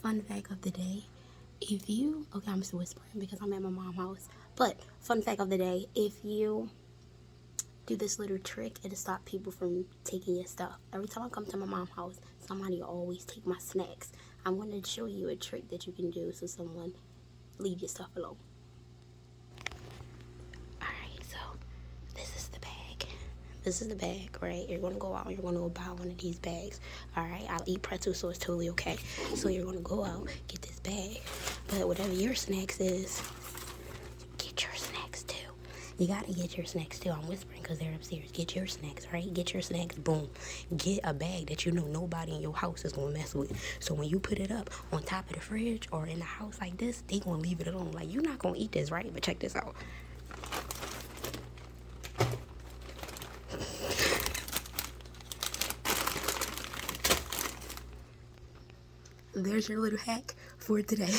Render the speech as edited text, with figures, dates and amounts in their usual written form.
fun fact of the day. If you, okay, I'm still whispering because I'm at my mom's house. But fun fact of the day, if you do this little trick, it'll stop people from taking your stuff. Every time I come to my mom's house, somebody always take my snacks. I'm going to show you a trick that you can do so someone leave your stuff alone. Alright, so this is the bag. This is the bag, right? You're going to go out and you're going to go buy one of these bags. Alright, I'll eat pretzel, so it's totally okay. So you're going to go out, get this bag. But whatever your snacks is, get your snacks too. You got to get your snacks too. I'm whispering because they're upstairs. Get your snacks, right? Get your snacks, boom. Get a bag that you know nobody in your house is going to mess with. So when you put it up on top of the fridge or in the house like this, they going to leave it alone. Like, you're not going to eat this, right? But check this out. There's your little hack for today.